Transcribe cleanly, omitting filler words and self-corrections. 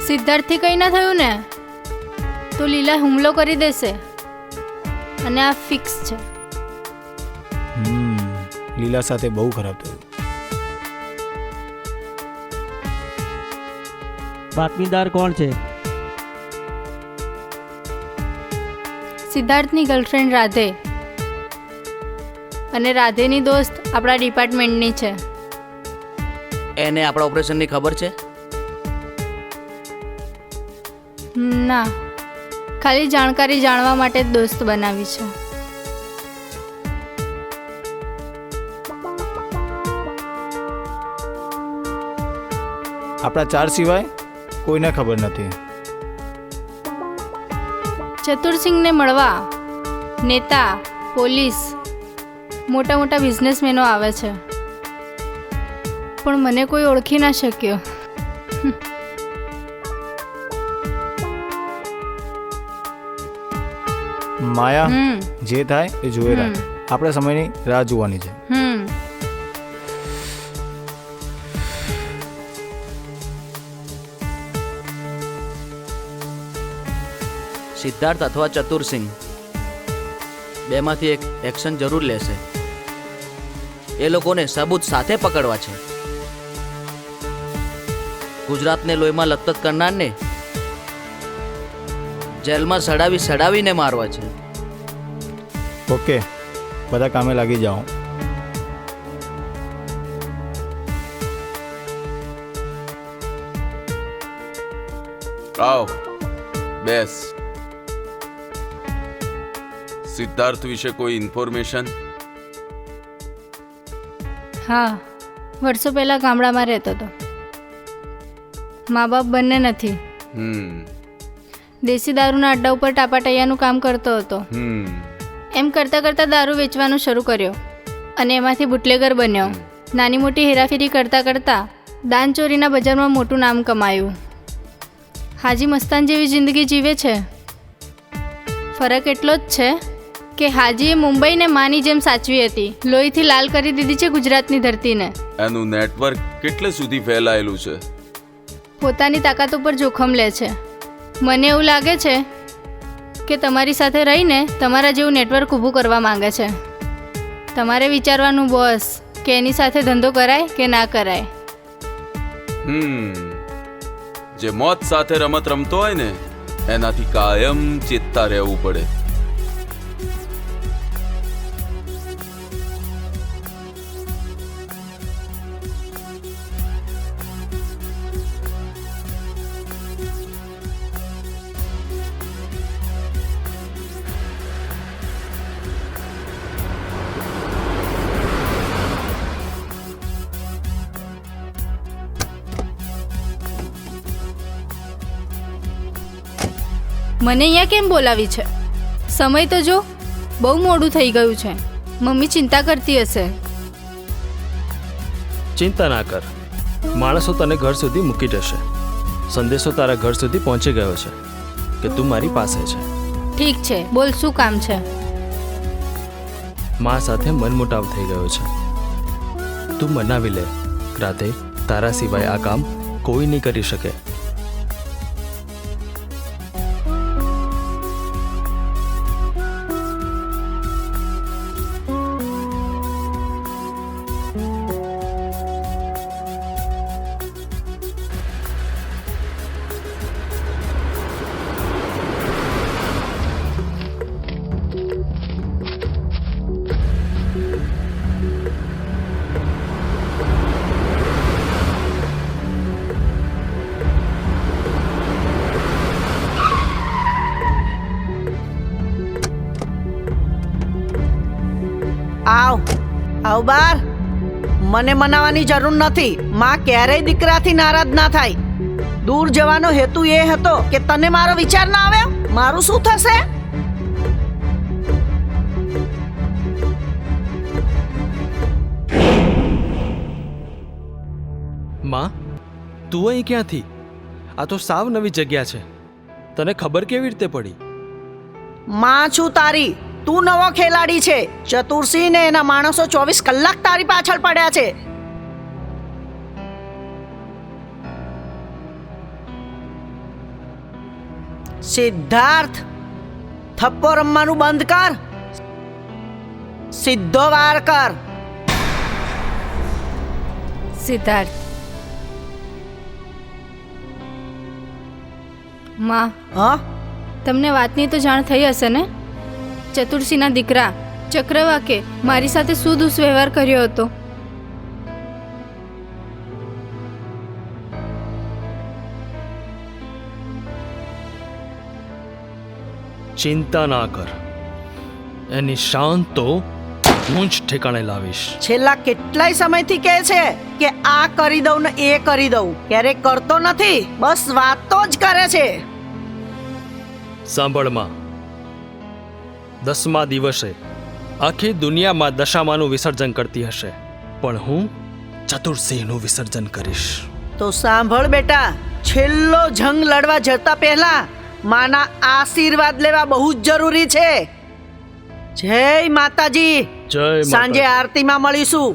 સિદ્ધાર્થથી કંઈ ના થયું ને તો લીલા હુમલો કરી દેશે અને આ ફિક્સ છે. લીલા સાથે બહુ ખરાબ થયું. બાતમીદાર કોણ છે? સિદ્ધાર્થની ગર્લફ્રેન્ડ રાધે અને રાધેની દોસ્ત આપણા ડિપાર્ટમેન્ટની છે. એને આપણા ઓપરેશનની ખબર છે? ના, ખાલી જાણકારી જાણવા માટે જ દોસ્ત બનાવી છે. આપણા 4 સિવાય કોઈને ખબર નથી. ચતુરસિંહને મળવા નેતા, પોલીસ, મોટા મોટા બિઝનેસમેનો આવે છે, પણ મને કોઈ ઓળખી ના શક્યો. માયા, જે થાય એ જોઈ રાખ. આપણે સમયની રાહ જોવાની છે. સિદ્ધાર્થ અથવા ચતુરસિંહ બેમાંથી એક એક્શન જરૂર લેશે. એ લોકોને સબૂત સાથે પકડવા છે. ગુજરાતને લોહીમાં લથપથ કરનારને જેલમાં સડાવીને મારવા છે. ઓકે, બધા કામે લાગી જાઓ. આવ, બેસ. સિદ્ધાર્થ વિશે કોઈ ઇન્ફોર્મેશન? હા, વર્ષો પહેલા ગામડામાં રહેતો હતો. મા બાપ બંને નથી. દેશી દારૂના અડ્ડા ઉપર ટાપાટૈયાનું કામ કરતો હતો. એમ કરતાં કરતાં દારૂ વેચવાનું શરૂ કર્યો અને એમાંથી બુટલેગર બન્યો. નાની મોટી હેરાફેરી કરતાં કરતાં દાન ચોરીના બજારમાં મોટું નામ કમાયું. હાજી મસ્તાન જેવી જિંદગી જીવે છે. ફરક એટલો જ છે કે હાજીએ મુંબઈને માની જેમ સાચવી હતી. લોહીથી લાલ કરી દીધી છે ગુજરાતની ધરતીને. એનું નેટવર્ક કેટલે સુધી ફેલાયેલું છે? પોતાની તાકાત ઉપર જોખમ લે છે. મને એવું લાગે છે કે તમારી સાથે રહીને તમારા જેવું નેટવર્ક ઊભું કરવા માંગે છે. તમારે વિચારવાનું બોસ કે એની સાથે ધંધો કરાય કે ના કરાય. જે મોત સાથે રમત રમતો હોય ને એનાથી કાયમ ચેતતા રહેવું પડે. મને અહીંયા કેમ બોલાવી છે? સમય તો જો, બહુ મોડું થઈ ગયું છે. મમ્મી ચિંતા કરતી હશે. ચિંતા ના કર, માણસો તને ઘર સુધી મૂકી જશે. સંદેશો તારા ઘર સુધી પહોંચી ગયો છે કે તું મારી પાસે છે. ઠીક છે, બોલ શું કામ છે? મા સાથે મનમુટાવ થઈ ગયો છે. તું મનાવી લે. રાધે, તારા સિવાય આ કામ કોઈ નહીં કરી શકે. આવ બાર. મને મનાવવાની જરૂર નથી. માં ક્યારેય દીકરાથી નારાજ ના થાય. દૂર જવાનો હેતુ એ હતો કે તને મારો વિચાર ના આવ્યો. મારું શું થશે? માં, તું અહીં ક્યાંથી? આ તો સાવ નવી જગ્યા છે. તને ખબર કેવી રીતે પડી? માં છું તારી. તું નવો ખેલાડી છે. ચતુરસિંહ ને એના માણસો 24 કલાક તારી પાછળ પડ્યા છે. સિદ્ધાર્થ, થપ્પો રમવાનું બંધ કર, સીધો વાર કર. સિદ્ધાર્થ. માં, હા, તમને વાતની તો જાણ થઈ હશે ને? ચતુર્સિંહના દીકરા ચક્રવાકે મારી સાથે શું દુષ્વ્યવહાર કર્યો હતો. ચિંતા ના કર, એની શાન તો હું જ ઠેકાણે લાવીશ. છેલ્લા કેટલાય સમયથી કહે છે કે આ કરી દઉં ને એ કરી દઉં, ક્યારેય કરતો નથી, બસ વાતો જ કરે છે. સાંભળમાં, 10મા દિવસે આખી દુનિયામાં દશામાનું વિસર્જન કરતી હશે, પણ હું ચતુર્સિંહનું વિસર્જન કરીશ. તો સાંભળ બેટા, છેલ્લો જંગ લડવા જતા પહેલા માના આશીર્વાદ લેવા બહુ જ જરૂરી છે. જય માતાજી. જય માતા. સાંજે આરતીમાં મળીશું.